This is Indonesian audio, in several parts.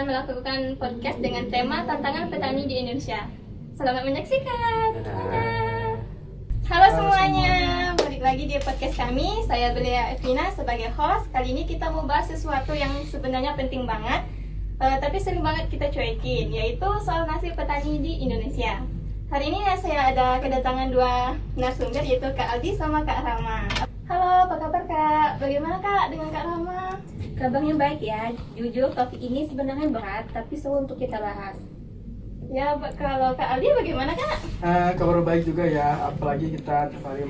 melakukan podcast dengan tema tantangan petani di Indonesia. Selamat menyaksikan. Dadah. Halo semuanya, balik lagi di podcast kami. Saya Belia Evina sebagai host. Kali ini kita mau bahas sesuatu yang sebenarnya penting banget, tapi sering banget kita cuekin, yaitu soal nasib petani di Indonesia. Hari ini saya ada kedatangan dua narasumber, yaitu Kak Aldi sama Kak Rama. Halo, apa kabar Kak? Bagaimana Kak dengan Kak Rama? Kabarnya baik ya. Jujur topik ini sebenarnya berat, tapi seru untuk kita bahas. Ya, kalau Kak Aldi bagaimana Kak? Kabar baik juga ya, apalagi kita tiap hari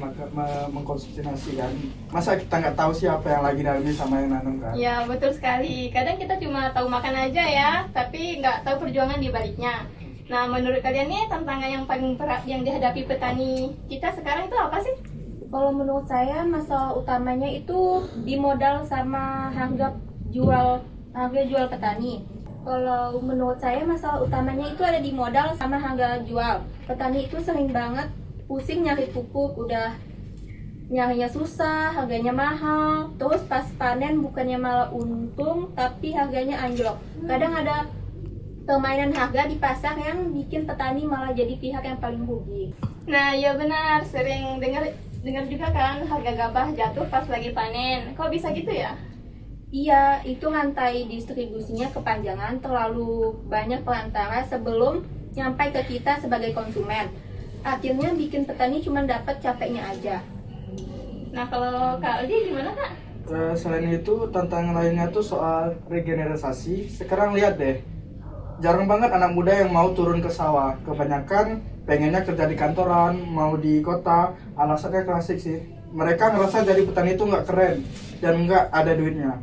mengkonsumsi nasi kan. Masa kita nggak tahu siapa yang lagi dalamnya sama yang nanam kan? Ya, betul sekali. Kadang kita cuma tahu makan aja ya, tapi nggak tahu perjuangan di baliknya. Nah, menurut kalian nih tantangan yang paling berat yang dihadapi petani kita sekarang itu apa sih? Kalau menurut saya masalah utamanya itu di modal sama harga jual petani. Kalau menurut saya masalah utamanya itu ada di modal sama harga jual. Petani itu sering banget pusing nyari pupuk, udah nyarinya susah, harganya mahal. Terus pas panen bukannya malah untung, tapi harganya anjlok. Kadang ada permainan harga di pasar yang bikin petani malah jadi pihak yang paling rugi. Nah, ya benar, sering dengar juga kan harga gabah jatuh pas lagi panen. Kok bisa gitu ya? Iya, itu rantai distribusinya kepanjangan, terlalu banyak perantara sebelum nyampai ke kita sebagai konsumen. Akhirnya bikin petani cuma dapat capeknya aja. Nah, kalau Kak Aldi gimana Kak? Selain itu tantangan lainnya tuh soal regenerasi. Sekarang lihat deh, jarang banget anak muda yang mau turun ke sawah. Kebanyakan pengennya kerja di kantoran, mau di kota. Alasannya klasik sih, mereka ngerasa jadi petani itu nggak keren dan nggak ada duitnya.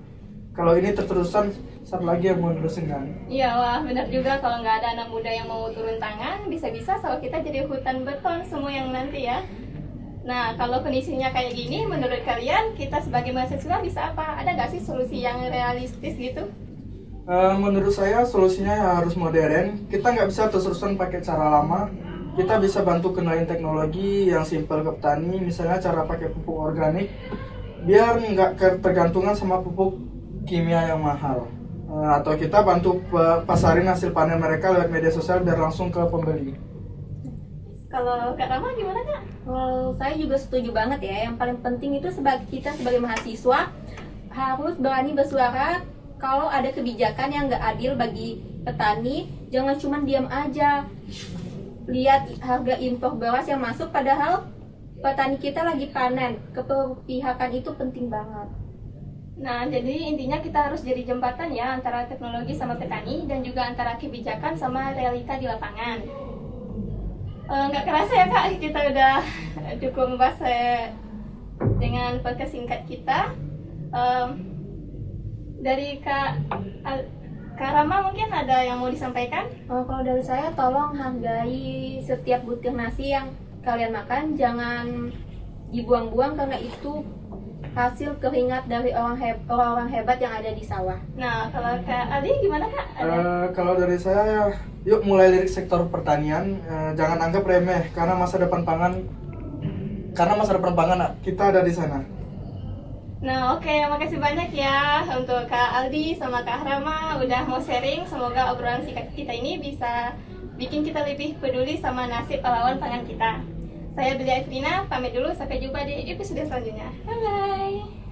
Kalau ini terterusan, satu lagi yang mau nerusin kan? Iya, wah benar juga, kalau nggak ada anak muda yang mau turun tangan, bisa-bisa sawah kita jadi hutan beton semua yang nanti ya. Nah, kalau kondisinya kayak gini, menurut kalian kita sebagai mahasiswa bisa apa? Ada nggak sih solusi yang realistis gitu? Menurut saya solusinya harus modern. Kita nggak bisa terus-terusan pakai cara lama. Kita bisa bantu kenalin teknologi yang simpel ke petani, misalnya cara pakai pupuk organik, biar nggak tergantungan sama pupuk kimia yang mahal. Atau kita bantu pasarin hasil panen mereka lewat media sosial biar langsung ke pembeli. Kalau Kak Rama gimana Kak? Kalau saya juga setuju banget ya. Yang paling penting itu kita sebagai mahasiswa harus berani bersuara kalau ada kebijakan yang nggak adil bagi petani. Jangan cuma diam aja. Lihat harga impor beras yang masuk padahal petani kita lagi panen. Keberpihakan itu penting banget. Nah, jadi intinya kita harus jadi jembatan ya antara teknologi sama petani dan juga antara kebijakan sama realita di lapangan. Nggak kerasa ya Kak, kita udah cukup membahas dengan podcast singkat kita. Dari Kak Rama mungkin ada yang mau disampaikan? Kalau dari saya, tolong hargai setiap butir nasi yang kalian makan. Jangan dibuang-buang karena itu hasil keringat dari orang hebat yang ada di sawah. Nah, kalau Kak Aldi gimana Kak? Kalau dari saya, yuk mulai lirik sektor pertanian. Jangan anggap remeh karena masa depan pangan kita ada di sana. Nah, oke, makasih banyak ya untuk Kak Aldi sama Kak Rama udah mau sharing. Semoga obrolan singkat kita ini bisa bikin kita lebih peduli sama nasib pahlawan pangan kita. Saya Belia Evina, pamit dulu, sampai jumpa di episode selanjutnya. Bye-bye.